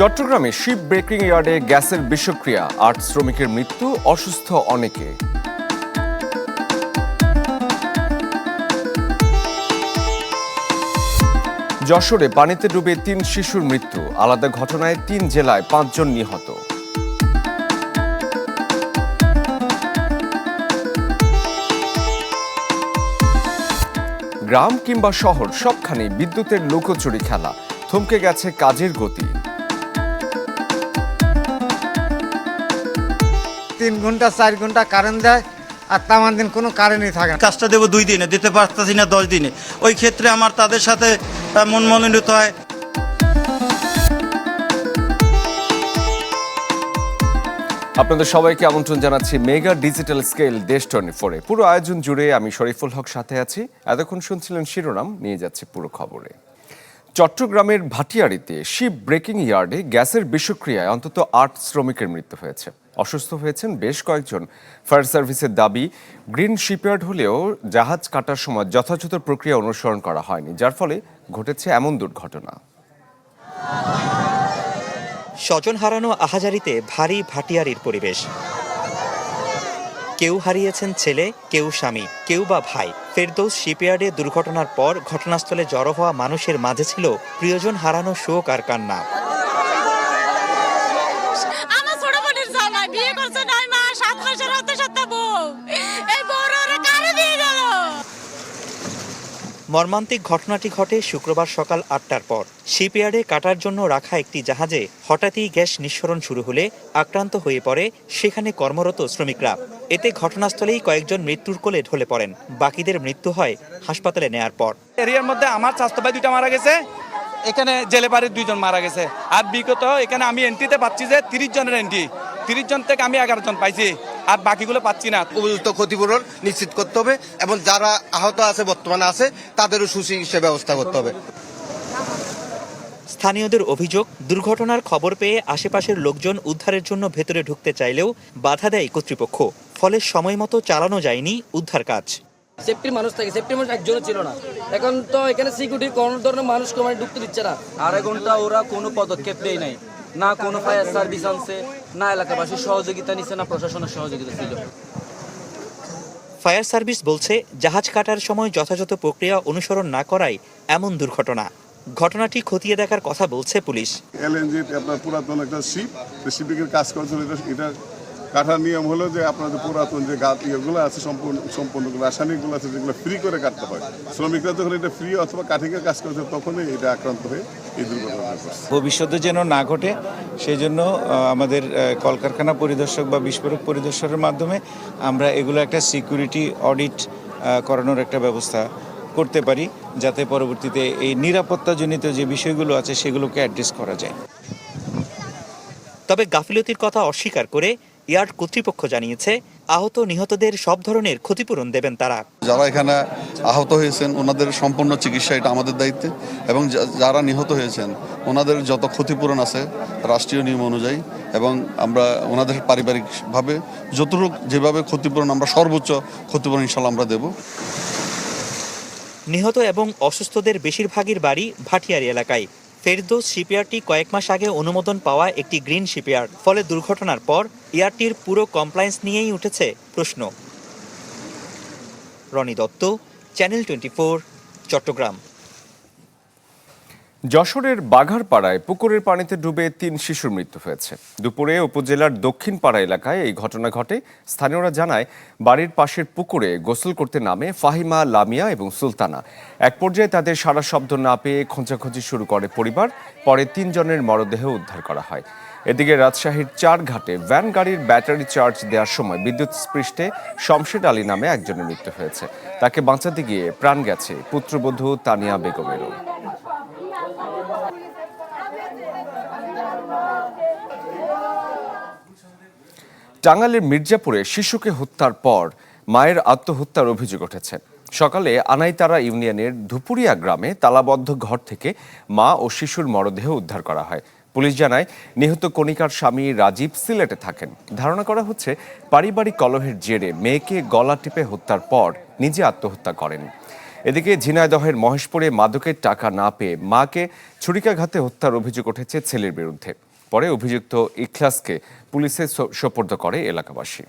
চট্টগ্রামে ship breaking ইয়ার্ডে গ্যাসের বিষক্রিয়া, ৮ শ্রমিকের মৃত্যু, অসুস্থ অনেকে। যশোরে পানিতে ডুবে ৩ শিশুর মৃত্যু, আলাদা ঘটনায় ৩ জেলায় ৫ জন নিহত। গ্রাম কিংবা শহর সবখানে বিদ্যুতের লুকোচুরি খেলা, থমকে গেছে কাজের গতি। ৩ ঘন্টা ৪ ঘন্টা কারেন্ট দেয়, আর তামান দিন কোনো কারেন্টই থাকে না। কাজটা দেবো ২ দিনে, দিতে পারতেছি না ১০ দিনে। ওই ক্ষেত্রে আমার তাদের সাথে মন মনোনীত হয়। আপনাদের সবাইকে আমন্ত্রণ জানাচ্ছি মেগা ডিজিটাল স্কেল দেশ 24-এ। পুরো আয়োজন জুড়ে আমি শরীফুল হক সাথে আছি। এতক্ষণ শুনছিলেন শিরোনাম, নিয়ে যাচ্ছে পুরো খবরে। চট্টগ্রামের ভাটিয়ারীতে শিপ ব্রেকিং ইয়ার্ডে গ্যাসের বিষক্রিয়ায় অন্তত ৮ শ্রমিকের মৃত্যু হয়েছে। অসুস্থ হয়েছেন বেশ কয়েকজন। ফায়ার সার্ভিসের দাবি, গ্রিন শিপইয়ার্ড হলেও জাহাজ কাটার সময় যথাযথ প্রক্রিয়া অনুসরণ করা হয়নি, যার ফলে ঘটেছে এমন দুর্ঘটনা। স্বজন হারানো আহাজারিতে ভারী ভাটিয়ারির পরিবেশ। কেউ হারিয়েছেন ছেলে, কেউ স্বামী, কেউ বা ভাই। ফেরদৌস শিপইয়ার্ডে দুর্ঘটনার পর ঘটনাস্থলে জড়ো হওয়া মানুষের মাঝে ছিল প্রিয়জন হারানো শোক আর কান্না। মর্মান্তিক ঘটনাটি ঘটে শুক্রবার সকাল ৮টার পর। শিপইয়ার্ডে কাটার জন্য রাখা একটি জাহাজে হঠাৎই গ্যাস নিঃসরণ শুরু হলে আক্রান্ত হয়ে পড়ে সেখানে কর্মরত শ্রমিকরা। এতে ঘটনাস্থলেই কয়েকজন মৃত্যুর কোলে ঢলে পড়েন। বাকিদের মৃত্যু হয় হাসপাতালে নেয়ার পর। এরিয়ার মধ্যে আমার স্বাস্থ্য ভাই 2টা মারা গেছে, এখানে জেলে বাড়ির 2 জন মারা গেছে। আর বিগত এখানে আমি এন্ট্রিতে পাচ্ছি যে 30 জনের এন্ট্রি, 30 জন থেকে আমি 11 জন পাইছি, আর বাকিগুলো পাচ্ছি না। উপযুক্ত ক্ষতিপূরণ নিশ্চিত করতে হবে এবং যারা আহত আছে বর্তমানে আছে তাদেরও সুচিকিৎসা ব্যবস্থা করতে হবে। স্থানীয়দের অভিযোগ, দুর্ঘটনার খবর পেয়ে আশেপাশের লোকজন উদ্ধারের জন্য ভেতরে ঢুকতে চাইলেও বাধা দেয় কর্তৃপক্ষ। ফলে সময় মতো চালানো যায়নি উদ্ধার কাজ। সেফটির মানুষ থাকে, সেফটির মানুষ একজনও ছিল না। এখন তো এখানে সিকিউরিটি কোন ধরনের মানুষ মানে ঢুকতে দিচ্ছে না। 2.5 ঘন্টা ওরা কোনো পদক্ষেপ দেয় নাই, না কোনো ফায়ার সার্ভিস আনছে, না এলাকাবাসীর সহযোগিতা নিচ্ছে, না প্রশাসনের সহযোগিতা ছিল। ফায়ার সার্ভিস বলছে, জাহাজ কাটার সময় যথাযথ প্রক্রিয়া অনুসরণ না করায় এমন দুর্ঘটনা। ঘটনাটি খতিয়ে দেখার কথা বলছে পুলিশ। এলএনজি আপনার পুরাতন একটা শিপ, শিপিংয়ের কাজ করছিল। এটা কাটার নিয়ম হলো যে আপনাদের পুরাতন যে ইয়েগুলো আছে সম্পূর্ণ রাসায়নিকগুলো আছে, যেগুলো ফ্রি করে কাটতে হয়। শ্রমিকরা যখন এটা ফ্রি অথবা কাঠিংয়ের কাজ করছে তখনই এটা আক্রান্ত হয়ে এই দুর্ঘটনা ঘটছে। ভবিষ্যতে যেন না ঘটে সেই জন্য আমাদের কলকারখানা পরিদর্শক বা বিস্ফোরক পরিদর্শকের মাধ্যমে আমরা এগুলো একটা সিকিউরিটি অডিট করানোর একটা ব্যবস্থা করতে পারি, যাতে পরবর্তীতে এই নিরাপত্তাজনিত যে বিষয়গুলো আছে সেগুলোকে অ্যাড্রেস করা যায়। তবে গাফিলতির কথা অস্বীকার করে ইয়ার্ড কর্তৃপক্ষ জানিয়েছে, আহত নিহতদের সব ধরনের ক্ষতিপূরণ দেবেন তারা। যারা এখানে আহত হয়েছেন ওনাদের সম্পূর্ণ চিকিৎসা এটা আমাদের দায়িত্বে, এবং যারা নিহত হয়েছেন ওনাদের যত ক্ষতিপূরণ আছে রাষ্ট্রীয় নিয়ম অনুযায়ী, এবং আমরা ওনাদের পারিবারিকভাবে যতটুকু যেভাবে ক্ষতিপূরণ আমরা সর্বোচ্চ ক্ষতিপূরণ ইনশাল্লাহ আমরা দেব। নিহত এবং অসুস্থদের বেশিরভাগের বাড়ি ভাটিয়ারী এলাকায়। ফেরদৌস শিপইয়ার্ডটি কয়েক মাস আগে অনুমোদন পাওয়া একটি গ্রিন শিপইয়ার্ড। ফলে দুর্ঘটনার পর ইয়ার্ডটির পুরো কমপ্লায়েন্স নিয়েই উঠেছে প্রশ্ন। রনি দত্ত, চ্যানেল 24, চট্টগ্রাম। যশোরের বাঘারপাড়ায় পুকুরের পানিতে ডুবে 3 শিশুর মৃত্যু হয়েছে। দুপুরে উপজেলার দক্ষিণপাড়া এলাকায় এই ঘটনা ঘটে। স্থানীয়রা জানায়, বাড়ির পাশের পুকুরে গোসল করতে নামে ফাহিমা, লামিয়া এবং সুলতানা। এক পর্যায়ে তাদের সারা শব্দ না পেয়ে খোঁজাখুঁজি শুরু করে পরিবার। পরে 3 জনের মরদেহ উদ্ধার করা হয়। এদিকে রাজশাহীর 4 ঘাটে ভ্যান গাড়ির ব্যাটারি চার্জ দেওয়ার সময় বিদ্যুৎ স্পৃষ্টে শমশেদ আলী নামে একজনের মৃত্যু হয়েছে। তাকে বাঁচাতে গিয়ে প্রাণ গেছে পুত্রবধূ তানিয়া বেগমেরও। টাঙ্গাইলের মির্জাপুরে শিশুকে হত্যার পর মায়ের আত্মহত্যার অভিযোগ উঠেছে। সকালে আনাইতারা ইউনিয়নের ধুপুরিয়া গ্রামে তালাবদ্ধ ঘর থেকে মা ও শিশুর মরদেহ উদ্ধার করা হয়। পুলিশ জানায়, নিহত কণিকার স্বামী রাজীব সিলেটে থাকেন। ধারণা করা হচ্ছে, পারিবারিক কলহের জেরে মেয়েকে গলা টিপে হত্যার পর নিজে আত্মহত্যা করেন। এদিকে ঝিনাইদহের মহেশপুরে মাদকের টাকা না পেয়ে মাকে ছুরিকাঘাতে হত্যার অভিযোগ উঠেছে ছেলের বিরুদ্ধে। পরে অভিযুক্ত ইখলাসকে পুলিশে সোপর্দ করে এলাকাবাসী।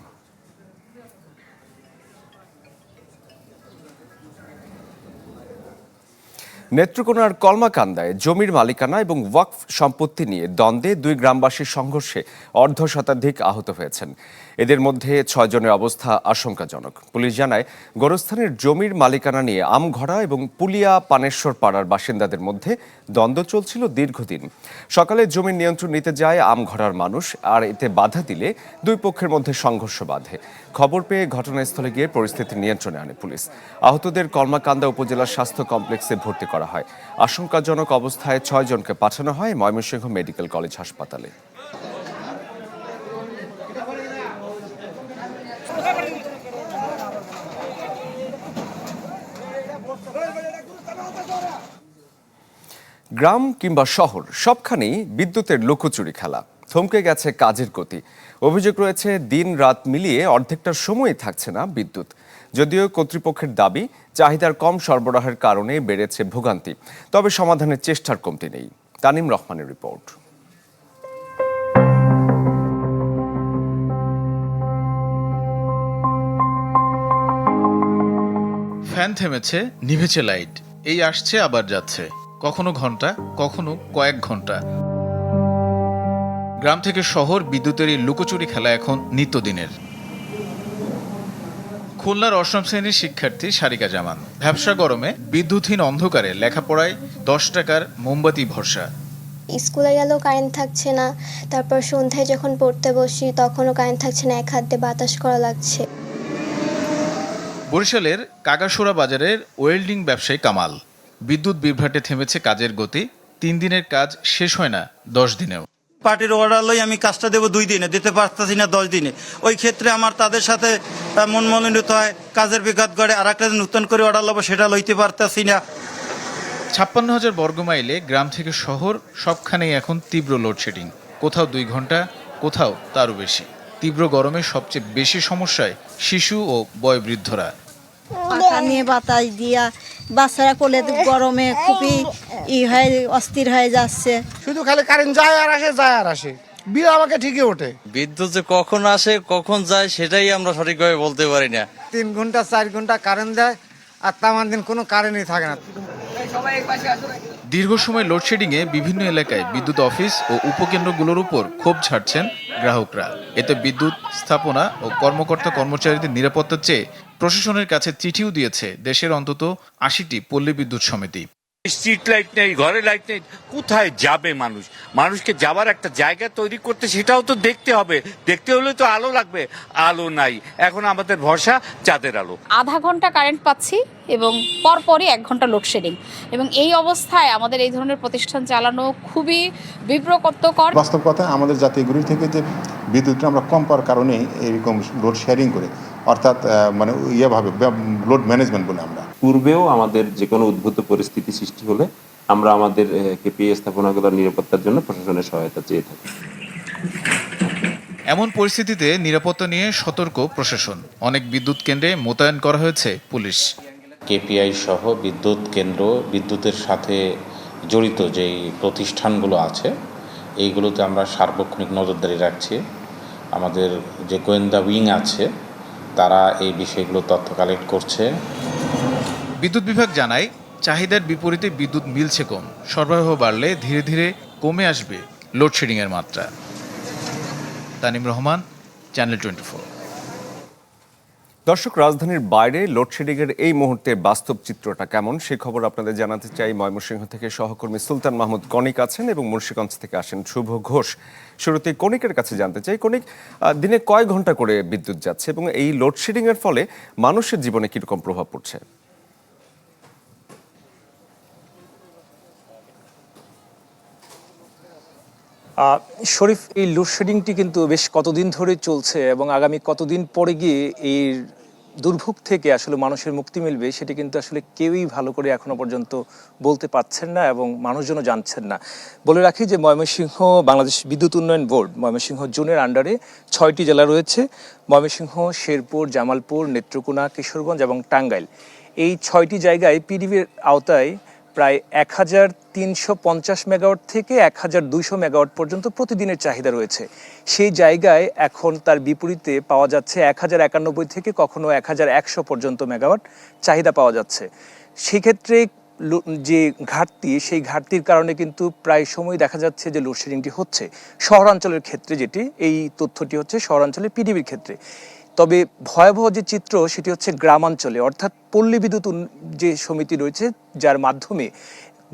নেত্রকোনার কলমাকান্দায় জমির মালিকানা এবং ওয়াকফ সম্পত্তি নিয়ে দ্বন্দ্বে দুই গ্রামবাসীর সংঘর্ষে অর্ধ শতাধিক আহত হয়েছেন। এদের মধ্যে 6 জনের অবস্থা আশঙ্কাজনক। পুলিশ জানায়, গোরস্থানের জমির মালিকানা নিয়ে আমঘড়া এবং পুলিয়া পানেশ্বর পাড়ার বাসিন্দাদের মধ্যে দ্বন্দ্ব চলছিল দীর্ঘদিন। সকালে জমির নিয়ন্ত্রণ নিতে যায় আমঘড়ার মানুষ, আর এতে বাধা দিলে দুই পক্ষের মধ্যে সংঘর্ষ বাধে। খবর পেয়ে ঘটনাস্থলে গিয়ে পরিস্থিতি নিয়ন্ত্রণে আনে পুলিশ। আহতদের কলমাকান্দা উপজেলা স্বাস্থ্য কমপ্লেক্সে ভর্তি করা হয়। আশঙ্কাজনক অবস্থায় 6 জনকে পাঠানো হয় ময়মনসিংহ মেডিকেল কলেজ হাসপাতালে। গ্রাম কিংবা শহর সবখানেই বিদ্যুতের লুকোচুরি খেলা। থমকে গেছে কাজের গতি। অভিযোগ রয়েছে, দিন রাত মিলিয়ে অর্ধেকটার সময় থাকছে না বিদ্যুৎ। যদিও কর্তৃপক্ষের দাবি, চাহিদার কম সরবরাহের কারণে বেড়েছে ভোগান্তি। তবে সমাধানের চেষ্টার কমতি নেই। তানিম রহমানের রিপোর্ট। ফ্যান থেমেছে, নিভেছে লাইট, এই আসছে আবার যাচ্ছে, কখনো ঘন্টা, কখনো কয়েক ঘন্টা। গ্রাম থেকে শহর বিদ্যুতের এই লুকোচুরি খেলা এখন নিত্যদিনের। খুলনার 8ম শ্রেণীর শিক্ষার্থী সারিকা জামান ভ্যাপসা গরমে বিদ্যুৎহীন অন্ধকারে লেখাপড়ায় 10 টাকার মোমবাতি ভরসা। স্কুলে গেলেও কারেন্ট থাকছে না, তারপর সন্ধ্যায় যখন পড়তে বসি তখনও কারেন্ট থাকছে না, এক হাত দিয়ে বাতাস করা লাগছে। বরিশালের কাগাসোরা বাজারের ওয়েল্ডিং ব্যবসায়ী কামাল, বিদ্যুৎ বিভ্রাটে থেমেছে কাজের গতি। 3 দিনের কাজ শেষ হয় না 10 দিনেও। পার্টির অর্ডার লই আমি কাজটা দেবো 2 দিনে, দিতে পারতাছি না 10 দিনে। ওই ক্ষেত্রে আমার তাদের সাথে মন মনোনীত হয়, কাজের বিঘাত করে আর একটা নতুন করে অর্ডার লবো, সেটা লইতে পারতাছি না। 56,000 বর্গমাইলে গ্রাম থেকে শহর সবখানেই এখন তীব্র লোডশেডিং। কোথাও 2 ঘন্টা, কোথাও তারও বেশি। তীব্র গরমে সবচেয়ে বেশি সমস্যায় শিশু ও বয়োবৃদ্ধরা। পাখা নিয়ে বাতাস দিয়া বাচ্চারা কোলে গরমে খুবই হয়ে অস্থির হয়ে যাচ্ছে। শুধু খালি কারেন্ট যায় আর আসে, যায় আর আসে, বিল আমাকে ঠিকই ওঠে। বিদ্যুৎ যে কখন আসে কখন যায় সেটাই আমরা সঠিকভাবে বলতে পারি না। 3 ঘন্টা 4 ঘন্টা কারেন্ট দেয়, আর তামান দিন কোনো কারেন্টই থাকে না। দীর্ঘ সময় লোডশেডিংয়ে বিভিন্ন এলাকায় বিদ্যুৎ অফিস ও উপকেন্দ্রগুলোর উপর ক্ষোভ ছাড়ছেন গ্রাহকরা। এতে বিদ্যুৎ স্থাপনা ও কর্মকর্তা কর্মচারীদের নিরাপত্তার চেয়ে প্রশাসনের কাছে চিঠিও দিয়েছে দেশের অন্তত 80টি পল্লী বিদ্যুৎ সমিতি। স্ট্রিট লাইট নেই, ঘরে লাইট নেই, কোথায় যাবে মানুষ? মানুষকে যাওয়ার একটা জায়গা তৈরি করতে সেটাও তো দেখতে হবে। দেখতে হলে তো আলো লাগবে, আলো নাই। এখন আমাদের ভরসা চাঁদের আলো। আধা ঘন্টা কারেন্ট পাচ্ছি এবং পরপরই 1 ঘন্টা লোডশেডিং, এবং এই অবস্থায় আমাদের এই ধরনের প্রতিষ্ঠান চালানো খুবই বিব্রতকর। বাস্তব কথা, আমাদের জাতীয় গ্রিড থেকে যে বিদ্যুৎটা আমরা কম পাওয়ার কারণে এরকম লোড শেয়ারিং করে, অর্থাৎ মানে ইয়েভাবে লোড ম্যানেজমেন্ট বলে আমরা। পূর্বেও আমাদের যে কোনো উদ্ভূত পরিস্থিতি সৃষ্টি হলে আমরা আমাদের কেপিএ স্থাপনাগুলোর নিরাপত্তার জন্য প্রশাসনের সহায়তা চেয়ে থাকি। এমন পরিস্থিতিতে নিরাপত্তা নিয়ে সতর্ক প্রশাসন। অনেক বিদ্যুৎ কেন্দ্রে মোতায়েন করা হয়েছে পুলিশ। কেপিআই সহ বিদ্যুৎ কেন্দ্র, বিদ্যুতের সাথে জড়িত যেই প্রতিষ্ঠানগুলো আছে এইগুলোতে আমরা সার্বক্ষণিক নজরদারি রাখছি। আমাদের যে গোয়েন্দা উইং আছে তারা এই বিষয়গুলো তথ্য কালেক্ট করছে। বিদ্যুৎ বিভাগ জানায়, চাহিদার বিপরীতে বিদ্যুৎ মিলছে কম। সরবরাহ বাড়লে ধীরে ধীরে কমে আসবে লোডশেডিংয়ের মাত্রা। তানিম রহমান, চ্যানেল 24। দর্শক, রাজধানীর বাইরে লোডশেডিংয়ের এই মুহূর্তে বাস্তব চিত্রটা কেমন সে খবর আপনাদের জানাতে চাই। ময়মনসিংহ থেকে সহকর্মী সুলতান মাহমুদ কনিক আছেন এবং মুন্সিগঞ্জ থেকে আসেন শুভ ঘোষ। শুরুতে কনিকের কাছে জানতে চাই, কনিক, দিনে কয় ঘন্টা করে বিদ্যুৎ যাচ্ছে এবং এই লোডশেডিংয়ের ফলে মানুষের জীবনে কিরকম প্রভাব পড়ছে? শরীফ, এই লোডশেডিংটি কিন্তু বেশ কতদিন ধরে চলছে এবং আগামী কতদিন পরে গিয়ে এই দুর্ভোগ থেকে আসলে মানুষের মুক্তি মিলবে সেটি কিন্তু আসলে কেউই ভালো করে এখনো পর্যন্ত বলতে পারছেন না এবং মানুষজনও জানছেন না। বলে রাখি যে ময়মনসিংহ বাংলাদেশ বিদ্যুৎ উন্নয়ন বোর্ড ময়মনসিংহ জোনের আন্ডারে 6টি জেলা রয়েছে। ময়মনসিংহ, শেরপুর, জামালপুর, নেত্রকোনা, কিশোরগঞ্জ এবং টাঙ্গাইল। এই 6টি জায়গায় পিডিবির আওতায় প্রায় 1350 মেগাওয়াট থেকে 1200 মেগাওয়াট পর্যন্ত প্রতিদিনের চাহিদা রয়েছে। সেই জায়গায় এখন তার বিপরীতে পাওয়া যাচ্ছে 1091 থেকে কখনো 1100 পর্যন্ত মেগাওয়াট চাহিদা পাওয়া যাচ্ছে। সেক্ষেত্রে যে ঘাটতি, সেই ঘাটতির কারণে কিন্তু প্রায় সময় দেখা যাচ্ছে যে লোডশেডিংটি হচ্ছে শহরাঞ্চলের ক্ষেত্রে, যেটি এই তথ্যটি হচ্ছে শহরাঞ্চলের পিডিবির ক্ষেত্রে। তবে ভয়াবহ যে চিত্র সেটি হচ্ছে গ্রামাঞ্চলে, অর্থাৎ পল্লী বিদ্যুৎ যে সমিতি রয়েছে যার মাধ্যমে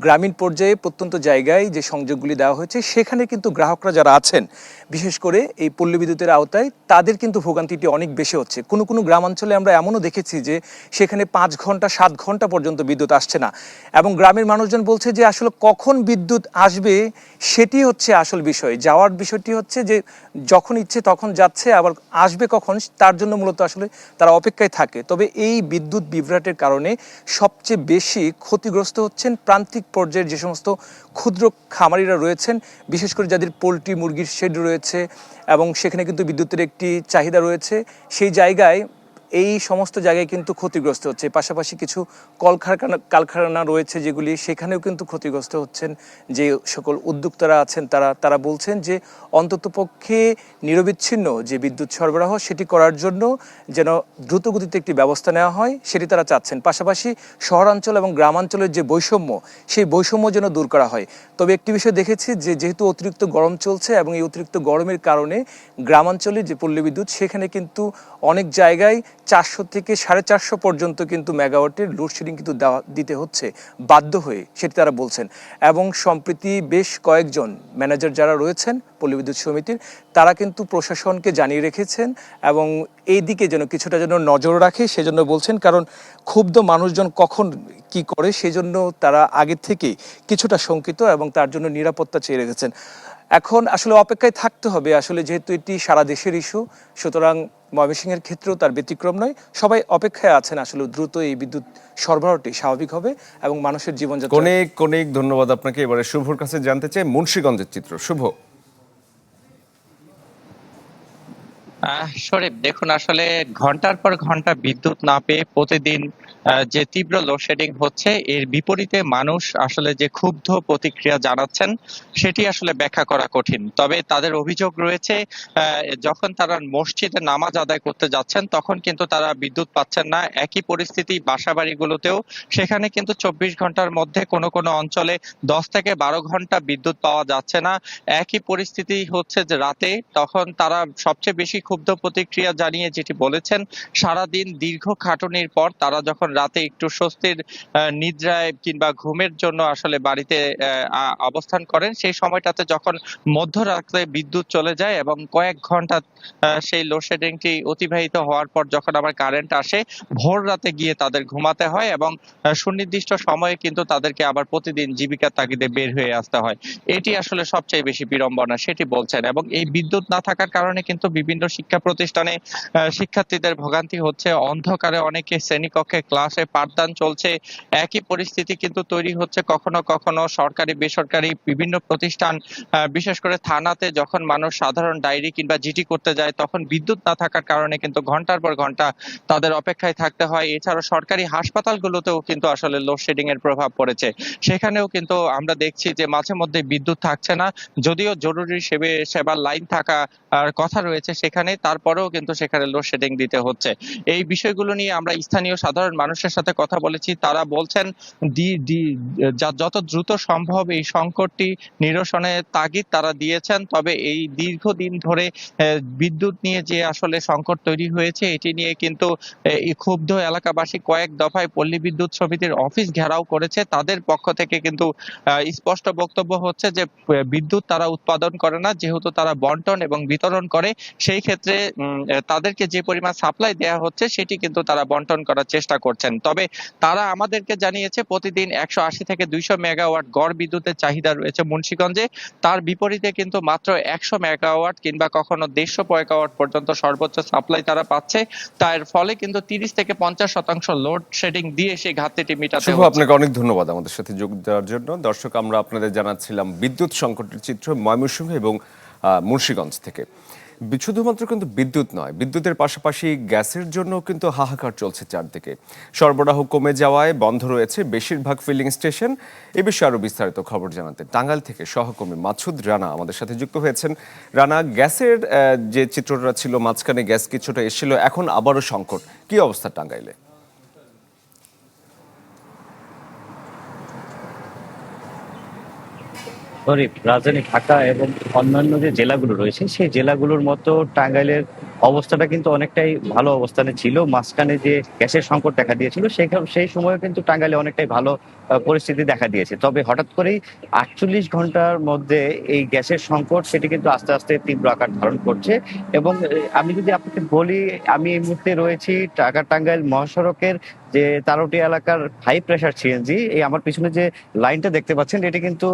গ্রামীণ পর্যায়ে প্রত্যন্ত জায়গায় যে সংযোগগুলি দেওয়া হয়েছে, সেখানে কিন্তু গ্রাহকরা যারা আছেন বিশেষ করে এই পল্লী বিদ্যুতের আওতায়, তাদের কিন্তু ভোগান্তিটি অনেক বেশি হচ্ছে। কোনো কোনো গ্রামাঞ্চলে আমরা এমনও দেখেছি যে সেখানে 5 ঘন্টা 7 ঘন্টা পর্যন্ত বিদ্যুৎ আসছে না, এবং গ্রামের মানুষজন বলছে যে আসলে কখন বিদ্যুৎ আসবে সেটি হচ্ছে আসল বিষয়। যাওয়ার বিষয়টি হচ্ছে যে যখন ইচ্ছে তখন যাচ্ছে, আবার আসবে কখন তার জন্য মূলত আসলে তারা অপেক্ষায় থাকে। তবে এই বিদ্যুৎ বিভ্রাটের কারণে সবচেয়ে বেশি ক্ষতিগ্রস্ত হচ্ছেন প্রান্তিক পর্যায়ের যে সমস্ত ক্ষুদ্র খামারিরা রয়েছেন, বিশেষ করে যাদের পোলট্রি মুরগির শেড রয়েছে এবং সেখানে কিন্তু বিদ্যুতের একটি চাহিদা রয়েছে। সেই জায়গায় এই সমস্ত জায়গায় কিন্তু ক্ষতিগ্রস্ত হচ্ছে। পাশাপাশি কিছু কারখানা রয়েছে যেগুলি, সেখানেও কিন্তু ক্ষতিগ্রস্ত হচ্ছেন যে সকল উদ্যোক্তারা আছেন তারা বলছেন যে অন্ততপক্ষে নিরবিচ্ছিন্ন যে বিদ্যুৎ সরবরাহ সেটি করার জন্য যেন দ্রুতগতিতে একটি ব্যবস্থা নেওয়া হয়, সেটি তারা চাচ্ছেন। পাশাপাশি শহরাঞ্চল এবং গ্রামাঞ্চলের যে বৈষম্য, সেই বৈষম্য যেন দূর করা হয়। তবে একটি বিষয় দেখেছি যে যেহেতু অতিরিক্ত গরম চলছে এবং এই অতিরিক্ত গরমের কারণে গ্রামাঞ্চলের যে পল্লী বিদ্যুৎ, সেখানে কিন্তু অনেক জায়গায় 400 থেকে 450 পর্যন্ত কিন্তু মেগাওয়াটের লোডশেডিং কিন্তু দিতে হচ্ছে বাধ্য হয়ে, সেটি তারা বলছেন। এবং সম্প্রতি বেশ কয়েকজন ম্যানেজার যারা রয়েছেন পল্লী বিদ্যুৎ সমিতির, তারা কিন্তু প্রশাসনকে জানিয়ে রেখেছেন এবং এই দিকে যেন কিছুটা যেন নজর রাখে সেজন্য বলছেন, কারণ ক্ষুব্ধ মানুষজন কখন কি করে সেজন্য তারা আগে থেকে কিছুটা শঙ্কিত এবং তার জন্য নিরাপত্তা চেয়ে রেখেছেন। এখন আসলে অপেক্ষায় থাকতে হবে, আসলে যেহেতু এটি সারা দেশের ইস্যু, সুতরাং ময়মনসিংহের ক্ষেত্রেও তার ব্যতিক্রম নয়। সবাই অপেক্ষায় আছেন আসলে দ্রুত এই বিদ্যুৎ সরবরাহটি স্বাভাবিক হবে এবং মানুষের জীবনযাত্রা। অনেক অনেক ধন্যবাদ আপনাকে। এবারে শুভর কাছে জানতে চাই মুন্সিগঞ্জের চিত্র। শুভ। শরীফ, দেখুন আসলে ঘন্টার পর ঘন্টা বিদ্যুৎ না পেয়ে প্রতিদিন যে তীব্র লোডশেডিং হচ্ছে, এর বিপরীতে মানুষ আসলে যে ক্ষুব্ধ প্রতিক্রিয়া জানাচ্ছেন সেটি আসলে ব্যাখ্যা করা কঠিন। তবে তাদের অভিযোগ রয়েছে যখন তারা মসজিদে নামাজ আদায় করতে যাচ্ছেন তখন কিন্তু তারা বিদ্যুৎ পাচ্ছেন না। একই পরিস্থিতি বাসাবাড়িগুলোতেও, সেখানে কিন্তু 24 ঘন্টার মধ্যে কোনো কোনো অঞ্চলে 10 থেকে 12 ঘন্টা বিদ্যুৎ পাওয়া যাচ্ছে না। একই পরিস্থিতি হচ্ছে যে রাতে, তখন তারা সবচেয়ে বেশি ক্ষুব্ধ প্রতিক্রিয়া জানিয়ে যেটি বলেছেন, সারাদিন দীর্ঘ খাটুনির পর তারা যখন রাতে একটু স্বস্তির নিদ্রায় কিংবা ঘুমের জন্য আসলে বাড়িতে অবস্থান করেন, সেই সময়টাতে যখন মধ্যরাতে বিদ্যুৎ চলে যায় এবং কয়েক ঘন্টা সেই লোডশেডিংটি অতিবাহিত হওয়ার পর যখন আবার কারেন্ট আসে, ভোর রাতে গিয়ে তাদের ঘুমাতে হয় এবং সুনির্দিষ্ট সময়ে কিন্তু তাদেরকে আবার প্রতিদিন জীবিকার তাগিদে বের হয়ে আসতে হয়। এটি আসলে সবচেয়ে বেশি বিড়ম্বনা, সেটি বলছেন। এবং এই বিদ্যুৎ না থাকার কারণে কিন্তু বিভিন্ন শিক্ষা প্রতিষ্ঠানে শিক্ষার্থীদের ভোগান্তি হচ্ছে। অন্ধকারে অনেকে শ্রেণীকক্ষে ক্লাসে পাঠদান চলছে। একই পরিস্থিতি কিন্তু তৈরি হচ্ছে কখনো কখনো সরকারি বেসরকারি বিভিন্ন প্রতিষ্ঠান, বিশেষ করে থানাতে যখন মানুষ সাধারণ ডায়েরি কিংবা জিডি করতে যায়, তখন বিদ্যুৎ না থাকার কারণে কিন্তু ঘন্টার পর ঘন্টা তাদের অপেক্ষায় থাকতে হয়। এছাড়াও সরকারি হাসপাতালগুলোতেও কিন্তু আসলে লোডশেডিং এর প্রভাব পড়েছে। সেখানেও কিন্তু আমরা দেখছি যে মাঝে মধ্যে বিদ্যুৎ থাকছে না, যদিও জরুরি সেবার লাইন থাকা কথা রয়েছে সেখানে, তারপরেও কিন্তু সেখানে লোডশেডিং দিতে হচ্ছে। এই বিষয়গুলো নিয়ে আমরা স্থানীয় সাধারণ মানুষের সাথে কথা বলেছি। তারা বলছেন যত দ্রুত সম্ভব এই সংকটটি নিরসনের তাগিদ তারা দিয়েছেন। তবে এই দীর্ঘদিন ধরে বিদ্যুৎ নিয়ে যে আসলে সংকট তৈরি হয়েছে, এটি নিয়ে কিন্তু ক্ষুব্ধ এলাকাবাসী কয়েক দফায় পল্লী বিদ্যুৎ সমিতির অফিস ঘেরাও করেছে। তাদের পক্ষ থেকে কিন্তু স্পষ্ট বক্তব্য হচ্ছে যে বিদ্যুৎ তারা উৎপাদন করে না, যেহেতু তারা বন্টন এবং বিতরণ করে, সেই ক্ষেত্রে তাদেরকে যে পরিমাণ সাপ্লাই দেওয়া হচ্ছে সেটি কিন্তু তারা বন্টন করার চেষ্টা করছেন। তবে তারা আমাদেরকে জানিয়েছে প্রতিদিন 180 থেকে 200 মেগাওয়াট গড় বিদ্যুতের চাহিদা রয়েছে মুন্সিগঞ্জে। তার বিপরীতে কিন্তু মাত্র 100 মেগাওয়াট কিংবা কখনো 150 মেগাওয়াট পর্যন্ত সর্বোচ্চ সাপ্লাই তারা পাচ্ছে। তার ফলে কিন্তু 30 থেকে 50% লোডশেডিং দিয়ে সেই ঘাটতিটি মেটাতে শুভ, হচ্ছে। আপনাকে অনেক ধন্যবাদ আমাদের সাথে যোগ দেওয়ার জন্য। দর্শক, আমরা আপনাদের জানাচ্ছিলাম বিদ্যুৎ সংকটের চিত্র ময়মনসিংহ এবং মুন্সিগঞ্জ থেকে। শুধুমাত্র কিন্তু বিদ্যুৎ নয়, বিদ্যুতের পাশাপাশি গ্যাসের জন্য কিন্তু হাহাকার চলছে চারদিকে। সরবরাহ কমে যাওয়ায় বন্ধ রয়েছে বেশিরভাগ ফিলিং স্টেশন। এ বিষয়ে আরো বিস্তারিত খবর জানাতে টাঙ্গাইল থেকে সহকর্মী মাসুদ রানা আমাদের সাথে যুক্ত হয়েছেন। রানা, গ্যাসের যে চিত্রটা ছিল, মাঝখানে গ্যাস কিছুটা এসেছিল, এখন আবারও সংকট, কি অবস্থা টাঙ্গাইলে? রাজধানী ঢাকা এবং অন্যান্য যে জেলাগুলো রয়েছে সেই জেলাগুলোর মতো টাঙ্গাইলের অবস্থাটা কিন্তু অনেকটাই ভালো অবস্থানে ছিল। মাঝখানে যে গ্যাসের সংকট দেখা দিয়েছিল সেই সময় কিন্তু টাঙ্গাইলে অনেকটাই ভালো পরিস্থিতি দেখা দিয়েছে। তবে হঠাৎ করেই 48 ঘন্টার মধ্যে এই গ্যাসের সংকট সেটি কিন্তু আস্তে আস্তে তীব্র আকার ধারণ করছে। এবং আমি যদি আপনাকে বলি, আমি এই মুহূর্তে রয়েছি ঢাকা টাঙ্গাইল মহাসড়কের যে তারোটি এলাকার হাই প্রেসার সিএনজি। এই আমার পিছনে যে লাইনটা দেখতে পাচ্ছেন, এটি কিন্তু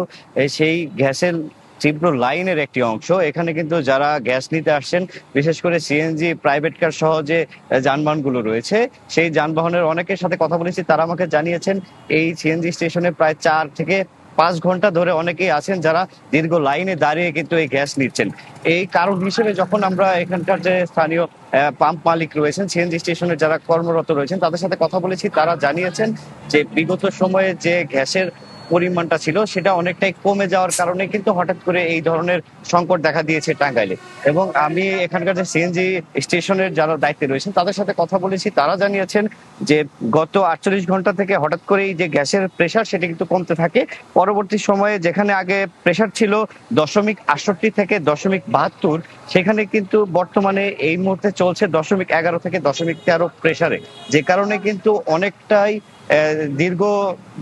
সেই গ্যাসের তীব্র লাইনের একটি অংশ। এখানে কিন্তু যারা গ্যাস নিতে আসছেন, বিশেষ করে সিএনজি, প্রাইভেট কার সহ যে যানবাহনগুলো রয়েছে, সেই যানবাহনের অনেকের সাথে কথা বলেছি, তারা আমাকে জানিয়েছেন এই সিএনজি স্টেশনে প্রায় 4 থেকে 5 ঘন্টা ধরে অনেকেই আছেন যারা দীর্ঘ লাইনে দাঁড়িয়ে কিন্তু এই গ্যাস নিচ্ছেন। এই কারণ হিসেবে যখন আমরা এখানকার যে স্থানীয় পাম্প মালিক রয়েছেন, সিএনজি স্টেশনে যারা কর্মরত রয়েছেন, তাদের সাথে কথা বলেছি, তারা জানিয়েছেন যে বিগত সময়ে যে গ্যাসের পরিমাণটা ছিল সেটা অনেকটাই কমে যাওয়ার কারণে কিন্তু হঠাৎ করে এই ধরনের সংকট দেখা দিয়েছে টাঙ্গাইলে। এবং আমি এখানকার যে সিএনজি স্টেশনের যারা দায়িত্বে রয়েছেন তাদের সাথে কথা বলেছি, তারা জানিয়েছেন যে গত 48 ঘন্টা থেকে হঠাৎ করে এই যে গ্যাসের প্রেসার সেটা কিন্তু কমতে থাকে। পরবর্তী সময়ে যেখানে আগে প্রেসার ছিল 0.68 থেকে 0.72, সেখানে কিন্তু বর্তমানে এই মুহূর্তে চলছে 0.11 থেকে 0.13 প্রেসারে, যে কারণে কিন্তু অনেকটাই দীর্ঘ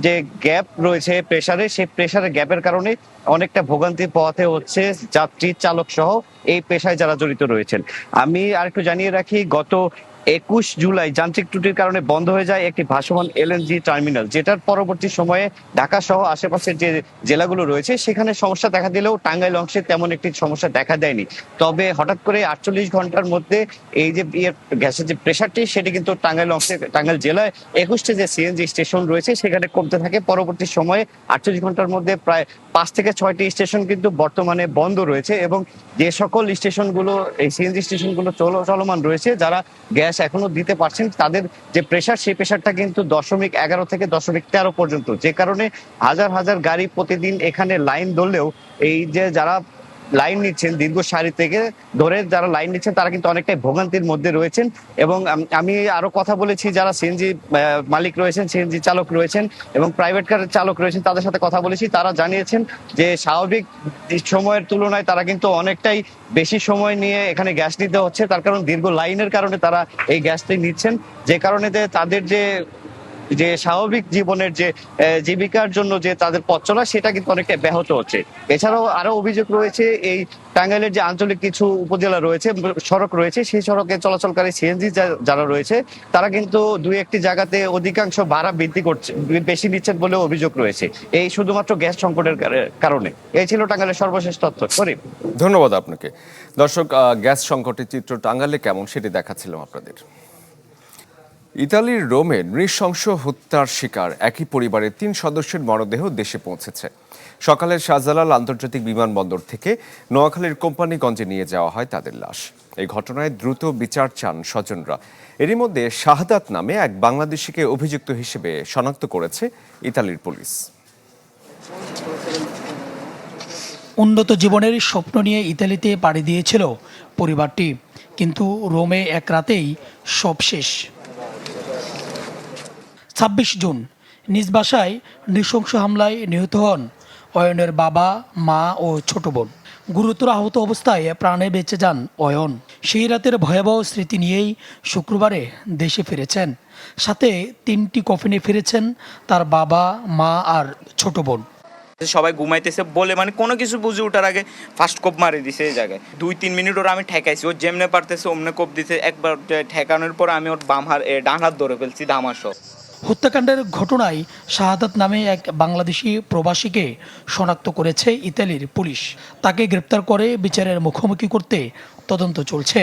যে গ্যাপ রয়েছে প্রেসারে, সেই প্রেসারের গ্যাপের কারণে অনেকটা ভোগান্তি পোহাতে হচ্ছে যাত্রী, চালক সহ এই পেশায় যারা জড়িত রয়েছেন। আমি আরেকটু জানিয়ে রাখি, গত 21 জুলাই যান্ত্রিক ত্রুটির কারণে বন্ধ হয়ে যায় একটি ভাসমান এলএনজি টার্মিনাল, যেটার পরবর্তী সময়ে ঢাকা সহ আশেপাশের যে জেলাগুলো রয়েছে সেখানে সমস্যা দেখা দিলেও টাঙ্গাইল অংশে তেমন একটি সমস্যা দেখা দেয়নি। তবে হঠাৎ করে 48 ঘন্টার মধ্যে এই যে গ্যাসের যে প্রেসারটি সেটি কিন্তু টাঙ্গাইল অংশে, টাঙ্গাইল জেলায় 21টি যে সিএনজি স্টেশন রয়েছে সেখানে কমতে থাকে। পরবর্তী সময়ে 48 ঘন্টার মধ্যে প্রায় 5 থেকে 6টি স্টেশন কিন্তু বর্তমানে বন্ধ রয়েছে। এবং যে সকল স্টেশনগুলো, এই সিএনজি স্টেশনগুলো চলমান রয়েছে, যারা গ্যাস এখনো দিতে পারছেন, তাদের যে প্রেসার সেই প্রেসারটা কিন্তু 0.11 থেকে 0.13 পর্যন্ত, যে কারণে হাজার হাজার গাড়ি প্রতিদিন এখানে লাইন ধরলেও এই যে যারা লাইন নিচ্ছেন, দীর্ঘ সারি থেকে ধরে যারা লাইন নিচ্ছেন, তারা কিন্তু অনেকটাই ভোগান্তির মধ্যে রয়েছেন। এবং আমি আরো কথা বলেছি যারা সিএনজি মালিক রয়েছেন, সিএনজি চালক রয়েছেন এবং প্রাইভেট কারের চালক রয়েছেন, তাদের সাথে কথা বলেছি, তারা জানিয়েছেন যে স্বাভাবিক সময়ের তুলনায় তারা কিন্তু অনেকটাই বেশি সময় নিয়ে এখানে গ্যাস নিতে হচ্ছে, তার কারণ দীর্ঘ লাইনের কারণে তারা এই গ্যাসটি নিচ্ছেন, যে কারণে তাদের যে স্বাভাবিক জীবনের যে জীবিকার জন্য যে তাদের পথ চলা সেটা কিন্তু অনেকটা ব্যাহত হচ্ছে। এছাড়াও আরো অভিযোগ রয়েছে, এই টাঙ্গাইলের যে আঞ্চলিক কিছু উপজেলা রয়েছে, সড়ক রয়েছে, সেই সড়কে চলাচলকারী সিএনজি যারা রয়েছে তারা কিন্তু 2-1টি জায়গাতে অধিকাংশ ভাড়া বৃদ্ধি করছে, বেশি নিচ্ছেন বলে অভিযোগ রয়েছে, এই শুধুমাত্র গ্যাস সংকটের কারণে। এই ছিল টাঙ্গাইলের সর্বশেষ তথ্য। ধন্যবাদ আপনাকে। দর্শক, গ্যাস সংকটের চিত্র টাঙ্গাইলে কেমন সেটি দেখাচ্ছিলাম আপনাদের। ইতালির রোমে নৃশংস হত্যার শিকার একই পরিবারের 3 সদস্যের মরদেহ দেশে পৌঁছেছে। সকালে শাহজালাল আন্তর্জাতিক বিমানবন্দর থেকে নোয়াখালীর কোম্পানিগঞ্জে নিয়ে যাওয়া হয় তাদের লাশ। এই ঘটনায় দ্রুত বিচার চান স্বজনরা। এরই মধ্যে শাহাদাত নামে এক বাংলাদেশিকে অভিযুক্ত হিসেবে শনাক্ত করেছে ইতালির পুলিশ। উন্নত জীবনের স্বপ্ন নিয়ে ইতালিতে পাড়ি দিয়েছিল পরিবারটি, কিন্তু রোমে এক রাতেই সব শেষ। 26 জুন নিজ বাসায় নৃশংস হামলায় নিহত হন অয়নের বাবা, মা ও ছোট বোন। গুরুতর আহত অবস্থায় প্রাণে বেঁচে যান অয়ন। সেই রাতের ভয়াবহ স্মৃতি নিয়েই শুক্রবারে দেশে ফিরেছেন। সাথে 3টি কফিনে ফিরেছেন তার বাবা, মা আর ছোট বোন। সবাই ঘুমাইতেছে বলে কোনো কিছু বুঝে ওঠার আগে ফার্স্ট কোপ মারি দিছে এই জায়গায়। 2-3 মিনিট ওর আমি ঠেকাইছি, ও যেমনে পারতেছে অমনে কোপ দিছে। একবার ঠেকানোর পর আমি ওর ডান হাত ধরে ফেলছি ধামাসহ। হত্যাকাণ্ডের ঘটনায় শাহাদাত নামে এক বাংলাদেশি প্রবাসীকে শনাক্ত করেছে ইতালির পুলিশ। তাকে গ্রেপ্তার করে বিচারের মুখোমুখি করতে তদন্ত চলছে।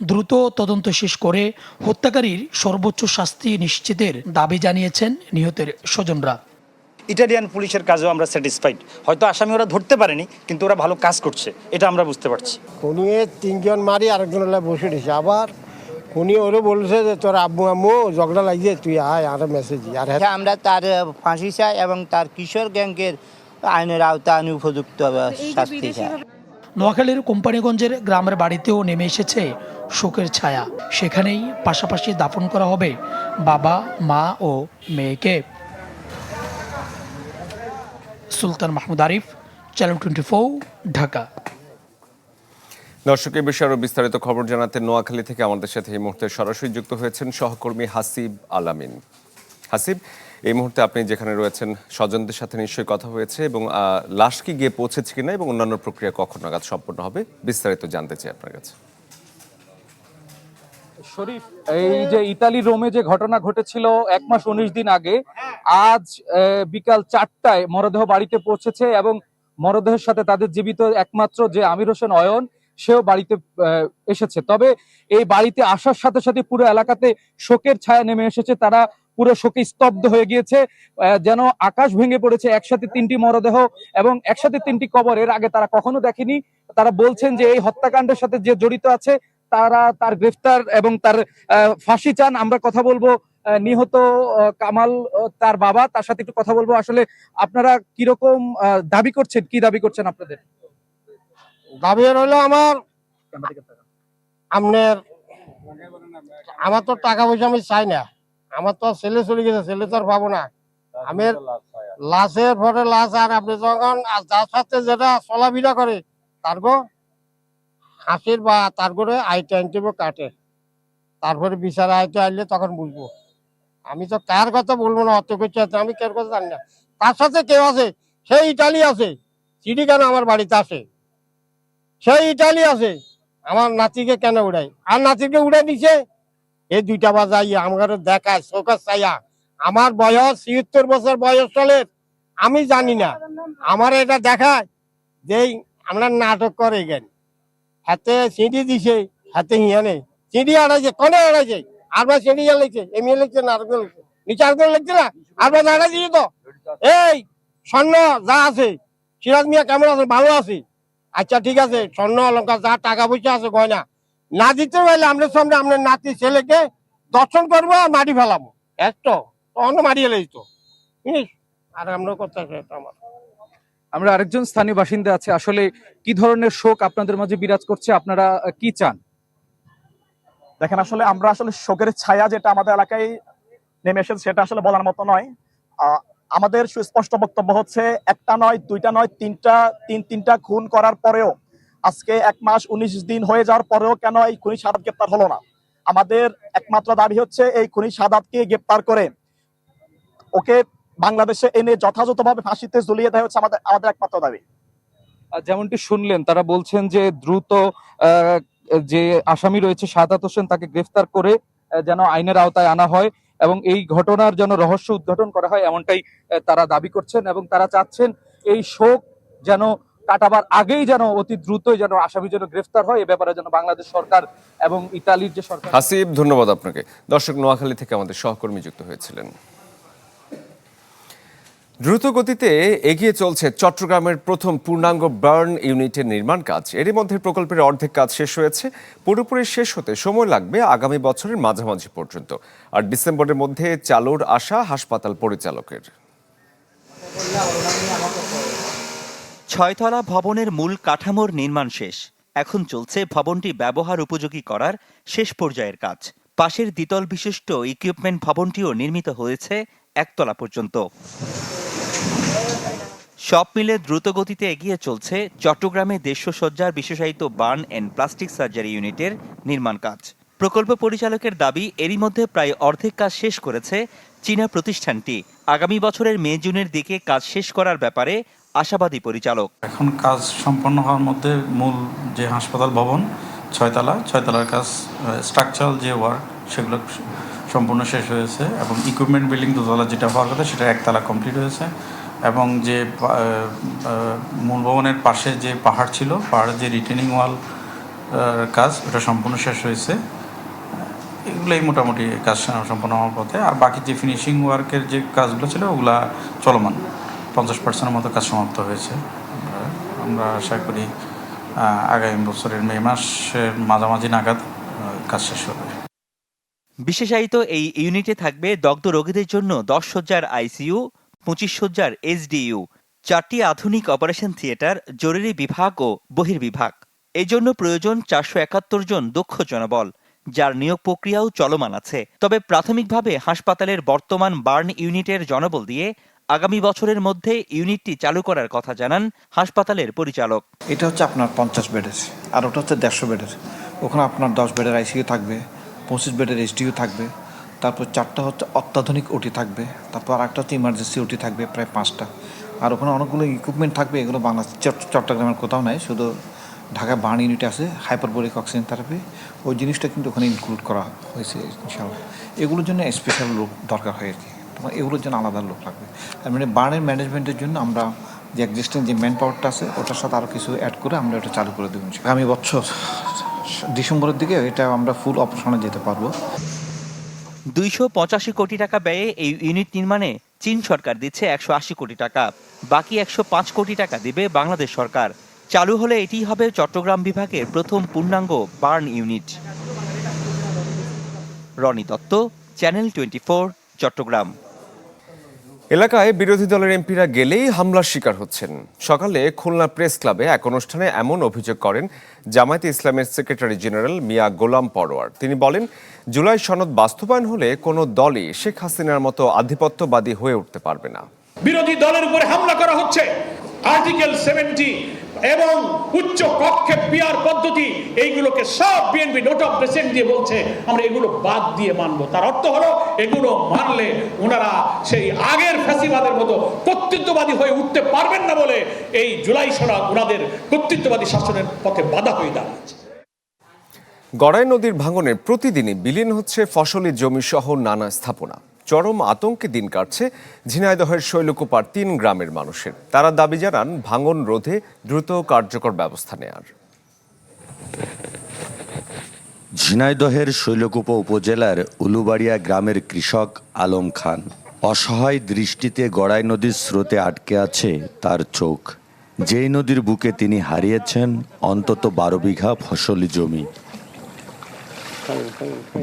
দ্রুত তদন্ত শেষ করে হত্যাকারীর সর্বোচ্চ শাস্তি নিশ্চিতের দাবি জানিয়েছেন নিহতের স্বজনরা। ইটালিয়ান পুলিশের কাজেও আমরা স্যাটিসফাইড। হয়তো আসামি ওরা ধরতে পারেনি, কিন্তু ওরা ভালো কাজ করছে, এটা আমরা বুঝতে পারছি। খুনিয়ে 3 জন মারি আরেকজন বসে দিয়েছে, আবার খুনি ওরও বলছে যে তোর আব্বু আম্মু ঝগড়া লাগিয়ে তুই আয় আর মেসেজ আর আমরা তার ফাঁসি চাই এবং তার কিশোর গ্যাংকের আইনের আওতায় উপযুক্ত শাস্তি চাই। নোয়াখালীর কোম্পানিগঞ্জের গ্রামের বাড়িতেও নেমে এসেছে শোকের ছায়া। সেখানেই পাশাপাশি দাফন করা হবে বাবা, মা ও মেয়েকে। সুলতান মাহমুদ আরিফ, চ্যানেল 24, ঢাকা। দর্শক, এই বিষয়ে আরো বিস্তারিত খবর জানাতে নোয়াখালী থেকে আমাদের সাথে এই মুহূর্তে সরাসরি যুক্ত হয়েছেন সহকর্মী হাসিব আলামিন। হাসিব, এই মুহূর্তে আপনি যেখানে রয়েছেন, স্বজনদের সাথে নিশ্চয়ই কথা হয়েছে এবং লাশ কি গিয়ে পৌঁছেছে কিনা এবং অন্যান্য প্রক্রিয়া কখন নাগাদ সম্পন্ন হবে, বিস্তারিত জানতে চাই আপনার কাছে। শরীফ, এই যে ইতালি রোমে যে ঘটনা ঘটেছিল 1 মাস 19 দিন আগে, আজ বিকাল 4টায় মরদেহ বাড়িতে পৌঁছেছে এবং মরদেহের সাথে তাদের জীবিত একমাত্র যে আমির হোসেন অয়ন, সেও বাড়িতে এসেছে। তবে এই বাড়িতে আসার সাথে সাথে পুরো এলাকাতে শোকের ছায়া নেমে এসেছে। তারা পুরো শোকে স্তব্ধ হয়ে গিয়েছে, যেন আকাশ ভেঙে পড়েছে। একসাথে 3টি মরদেহ এবং একসাথে 3টি কবর এর আগে তারা কখনো দেখেনি। তারা বলছেন যে এই হত্যাকাণ্ডের সাথে যে জড়িত আছে তারা তার গ্রেফতার এবং তার ফাঁসি চান। আমরা কথা বলবো নিহত কামাল, তার বাবা, তার সাথে একটু কথা বলবো। আসলে আপনারা কিরকম দাবি করছেন, কি দাবি করছেন আপনাদের? দাবি হলো আমার তো টাকা পয়সা আমি চাই না, আমার তো ছেলে চলে গেছে, ছেলে তো আর পাবো না। আমি লাশের পরে লাশ, আর আপনি যখন যার সাথে যেটা চলাফেরা করে তার গো হাসির বা তার করে আইতে আনতে কাটে, তারপরে বিচারে আইতে আনলে তখন বুঝবো। আমি তো কার কথা বলবো না, অত কিছু আছে আমি কার কথা জানি না। তার সাথে কেউ আছে, সেই ইটালি আছে, চিঠি কেন আমার বাড়িতে আসে, সেই ইটালি আছে, আমার নাতিকে কেন উড়াই, আর নাতিকে উড়াই দিছে এই 2টা বাজাই আমার দেখায় চোখের ছায়া। আমার বয়স 76 বছর বয়স চলে, আমি জানি না, আমার এটা দেখায় যে আমরা নাটক করে গেন হাতে সিঁড়ি দিছে, হাতে হিয়া নেই, সিঁড়ি আড়াইছে, কনে আড়াইছে, আরবার সিঁড়ি লিখছে, এমনি লিখছে না আরেকজন লিখছে, নিচে আরেকজন লিখছে না, আরবার আড়াই দিছে। তো এই স্বর্ণ যা আছে, সিরাজ মিয়া কেমন আছে? ভালো আছে। আচ্ছা ঠিক আছে, স্বর্ণ অলঙ্কার যা টাকা পয়সা আছে গয়না না দিতে পারলে আমরা সামনে আপনার নাতি ছেলেকে দর্শন করবো আর মাটি ফেলাবো, এত অন্য মারিয়ে লেগেছ। আর আমরা কথা আমার আমরা আরেকজন স্থানীয় বাসিন্দা আছে। আসলে কি ধরনের শোক আপনাদের মাঝে বিরাজ করছে, আপনারা কি চান? দেখেন, আসলে আমরা শোকের ছায়া যেটা আমাদের এলাকায় নেমে এসেছে সেটা আসলে বলার মতো নয়। আমাদের সুস্পষ্ট বক্তব্য হচ্ছে, 1টা নয়, 2টা নয়, 3টা খুন করার পরেও, আজকে 1 মাস 19 দিন হয়ে যাওয়ার পরেও কেন এই খুনি সাদাত গ্রেপ্তার হলো না? আমাদের একমাত্র দাবি হচ্ছে এই খুনি সাদাতকে গ্রেপ্তার করে ওকে বাংলাদেশে এনে যথাযথভাবে ফাঁসিতে ঝুলিয়ে দেওয়া হচ্ছে আমাদের একমাত্র দাবি। যেমনটি শুনলেন, তারা বলছেন যে দ্রুত যে আসামি রয়েছে সাদাত হোসেন, তাকে গ্রেফতার করে যেন আইনের আওতায় আনা হয় এবং এই ঘটনার যেন রহস্য উদ্ঘাটন করা হয়, এমনটাই তারা দাবি করছেন। এবং তারা চাচ্ছেন এই শোক যেন কাটাবার আগেই যেন অতি দ্রুতই যেন আসামি যেন গ্রেফতার হয়, এ ব্যাপারে যেন বাংলাদেশ সরকার এবং ইতালির যে সরকার। হাসিব, ধন্যবাদ আপনাকে। দর্শক, নোয়াখালী থেকে আমাদের সহকর্মী যুক্ত হয়েছিলেন। দ্রুত গতিতে এগিয়ে চলছে চট্টগ্রামের প্রথম পূর্ণাঙ্গ বার্ন ইউনিটের নির্মাণ কাজ। এরই মধ্যে প্রকল্পের অর্ধেক কাজ শেষ হয়েছে। পুরোপুরি শেষ হতে সময় লাগবে আগামী বছরের মাঝামাঝি পর্যন্ত। আর ডিসেম্বরের মধ্যে চালুর আশা হাসপাতাল পরিচালকের। 6তলা ভবনের মূল কাঠামোর নির্মাণ শেষ। এখন চলছে ভবনটি ব্যবহার উপযোগী করার শেষ পর্যায়ের কাজ। পাশের দ্বিতল বিশিষ্ট ইকুইপমেন্ট ভবনটিও নির্মিত হয়েছে 1 তলা পর্যন্ত। সব মিলে দ্রুত গতিতে এগিয়ে চলছে চট্টগ্রামে 150 শয্যার বিশেষায়িত বার্ন অ্যান্ড প্লাস্টিক সার্জারি ইউনিটের নির্মাণ কাজ। প্রকল্প পরিচালকের দাবি, এরই মধ্যে প্রায় অর্ধেক কাজ শেষ করেছে চীনা প্রতিষ্ঠানটি। আগামী বছরের মে জুনের দিকে কাজ শেষ করার ব্যাপারে আশাবাদী পরিচালক। এখন কাজ সম্পন্ন হওয়ার মধ্যে মূল যে হাসপাতাল ভবন 6তলার কাজ, স্ট্রাকচারাল যে ওয়ার্ক সেগুলো সম্পূর্ণ শেষ হয়েছে এবং ইকুইপমেন্ট বিল্ডিং 2তলা যেটা হওয়ার কথা সেটা 1 তলা কমপ্লিট হয়েছে এবং যে মূল ভবনের পাশে যে পাহাড় ছিল, পাহাড়ের যে রিটেনিং ওয়াল কাজ ওটা সম্পূর্ণ শেষ হয়েছে। এগুলোই মোটামুটি কাজ সম্পন্ন হওয়ার পথে। আর বাকি যে ফিনিশিং ওয়ার্কের যে কাজগুলো ছিল ওগুলা চলমান। 50% মতো কাজ সমাপ্ত হয়েছে। আমরা আশা করি আগামী বছরের মে মাসের মাঝামাঝি নাগাদ কাজ শেষ হবে। বিশেষায়িত এই ইউনিটে থাকবে দগ্ধ রোগীদের জন্য 10 শয্যার আইসিইউ, 25 শয্যার এসডিইউ, 4টি আধুনিক অপারেশন থিয়েটার, জরুরি বিভাগ ও বহির্বিভাগ। এই জন্য প্রয়োজন 471 জন দক্ষ জনবল, যার নিয়োগ প্রক্রিয়াও চলমান আছে। তবে প্রাথমিকভাবে হাসপাতালের বর্তমান বার্ন ইউনিটের জনবল দিয়ে আগামী বছরের মধ্যে ইউনিটটি চালু করার কথা জানান হাসপাতালের পরিচালক। এটা হচ্ছে আপনার 50 বেডের, আর ওটা হচ্ছে 150 বেডের। ওখানে আপনার 10 বেডের আইসিইউ থাকবে, 25 বেডের এসডিইউ থাকবে, তারপর 4টা হচ্ছে অত্যাধুনিক ওটি থাকবে, তারপর আরেকটা হচ্ছে ইমার্জেন্সি ওটি থাকবে প্রায় 5টা। আর ওখানে অনেকগুলো ইকুইপমেন্ট থাকবে, এগুলো বাংলাদেশ চট্টগ্রামের কোথাও নাই, শুধু ঢাকা বার্ন ইউনিটে আছে হাইপারবোলিক অক্সিজেন থেরাপি। ওই জিনিসটা কিন্তু ওখানে ইনক্লুড করা হয়েছে ইনশাআল্লাহ। এগুলোর জন্য স্পেশাল লোক দরকার হয় আর কি, তোমার এগুলোর জন্য আলাদা লোক লাগবে। আর মানে বার্নের ম্যানেজমেন্টের জন্য আমরা যে এক্সিস্টিং যে ম্যান পাওয়ারটা আছে ওটার সাথে আরও কিছু অ্যাড করে আমরা এটা চালু করে দেবো। আগামী বছর ডিসেম্বরের দিকে এটা আমরা ফুল অপারেশনে যেতে পারবো। 285 কোটি টাকা ব্যয়ে এই ইউনিট নির্মাণে চীন সরকার দিচ্ছে 180 কোটি টাকা, বাকি 105 কোটি টাকা দিবে বাংলাদেশ সরকার। চালু হলে এটি হবে চট্টগ্রাম বিভাগের প্রথম পূর্ণাঙ্গ burn unit. Roni Dutta, channel 24, Chittagong. এলাকায় বিরোধী দলের এমপিরা গেলেই হামলার শিকার হচ্ছেন। সকালে খুলনা প্রেস ক্লাবে এক অনুষ্ঠানে এমন অভিযোগ করেন জামায়াতে ইসলামের সেক্রেটারি জেনারেল মিয়া গোলাম পরোয়ার। তিনি বলেন, জুলাই সনদ বাস্তবায়ন হলে কোনো দলই শেখ হাসিনার মতো আধিপত্যবাদী হয়ে উঠতে পারবে না। বিরোধী দলের উপরে হামলা করা হচ্ছে। আর্টিকেল 70 এবং উচ্চ কক্ষে পিআর পদ্ধতি, এইগুলোকে সব বিএনপি নোট অফ ডিসেন্ট দিয়ে বলছে আমরা এগুলো বাদ দিয়ে মানবো। তার অর্থ হলো এগুলো মানলে ওনারা সেই আগের ফ্যাসিবাদের মতো কর্তৃত্ববাদী হয়ে উঠতে পারবেন না বলে এই জুলাই সনদ ওনাদের কর্তৃত্ববাদী শাসনের পথে বাধা হয়ে দাঁড়াচ্ছে। গড়াই নদীর ভাঙনে প্রতিদিনই বিলীন হচ্ছে ফসলি জমি সহ নানা স্থাপনা। চরম আতঙ্কে দিন কাটছে ঝিনাইদহের শৈলকুপার 3 গ্রামের মানুষের। তারা দাবি জানান ভাঙন রোধে দ্রুত কার্যকর ব্যবস্থা নেয়ার। ঝিনাইদহের শৈলকুপা উপজেলার উলুবাড়িয়া গ্রামের কৃষক আলম খান অসহায় দৃষ্টিতে গড়াই নদীর স্রোতে আটকে আছে তার চোখ। যেই নদীর বুকে তিনি হারিয়েছেন অন্তত 12 বিঘা ফসলি জমি।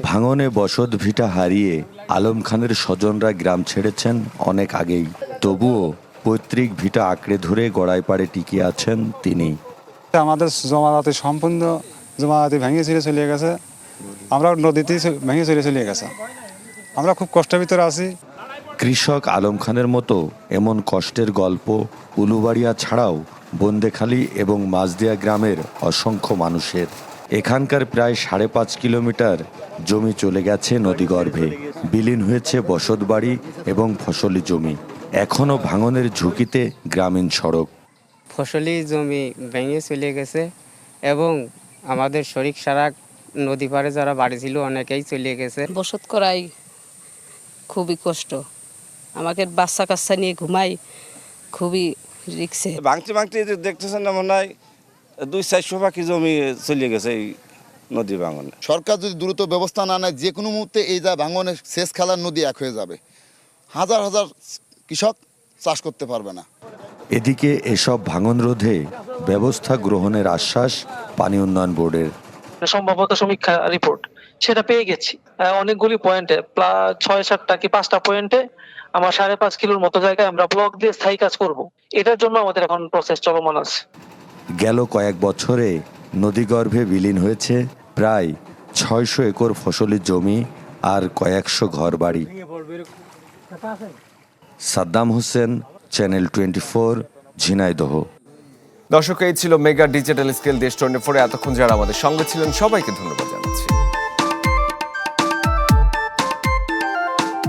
ভাঙনে বসত ভিটা হারিয়ে আলম খানের স্বজনরা গ্রাম ছেড়েছেন অনেক আগেই। তবুও পৈতৃক ভিটা আঁকড়ে ধরে গড়াই পাড়ে টিকে আছেন তিনি। আমাদের জমাতে সম্পূর্ণ জমাতে ভেঙে ছিঁড়ে চলে গেছে, আমরা নদীতে ভেঙে চলে গেছে, আমরা খুব কষ্টের ভিতরে আছি। কৃষক আলম খানের মতো এমন কষ্টের গল্প উলুবাড়িয়া ছাড়াও বন্দেখালী এবং মাঝদিয়া গ্রামের অসংখ্য মানুষের। এখানকার প্রায় 5.5 কিলোমিটার জমি চলে গেছে নদীগর্ভে। বিলীন হয়েছে বসতবাড়ি এবং ফসলি জমি। এখনও ভাঙনের ঝুঁকিতে গ্রামীণ সড়ক। ফসলি জমি ভেঙে চলে গেছে এবং আমাদের শরিক সারা নদী পাড়ে যারা বাড়ি ছিল অনেকেই চলে গেছে। বসত করাই খুবই কষ্ট, আমাকে বাচ্চা কাচ্চা নিয়ে ঘুমাই, খুবই রিক্সে। ভাঙতে দেখতেছেন না, মনে হয় 200-400 পাখি জমি চলে গেছে এই নদী ভাঙনে। সরকার যদি দ্রুত ব্যবস্থা না নেয় যে কোনো মুহূর্তে এই যা ভাঙনের শেষ খেলার নদী এক হয়ে যাবে, হাজার হাজার কৃষক চাষ করতে পারবে না। এদিকে এসব ভাঙন রোধে ব্যবস্থা গ্রহণের আশ্বাস পানি উন্নয়ন বোর্ডের। সম্ভাব্যত সমীক্ষা রিপোর্ট সেটা পেয়ে গেছি অনেকগুলি পয়েন্টে, 6-7টা কি 5টা পয়েন্টে আমার 5.5 কিলোর মতো জায়গায় আমরা ব্লক দিয়ে স্থায়ী কাজ করব। এটার জন্য আমাদের এখন প্রসেস চলমান আছে। গেল কয়েক বছরে নদীগর্ভে বিলীন হয়েছে প্রায় 600 একর ফসলি জমি আর কয়েকশো ঘরবাড়ি। সাদ্দাম হোসেন, চ্যানেল 24, ঝিনাইদহ। দর্শক, এই ছিল মেগা ডিজিটাল স্কেল দেশ 24। এতক্ষণ যারা আমাদের সঙ্গে ছিলেন সবাইকে ধন্যবাদ জানাচ্ছি।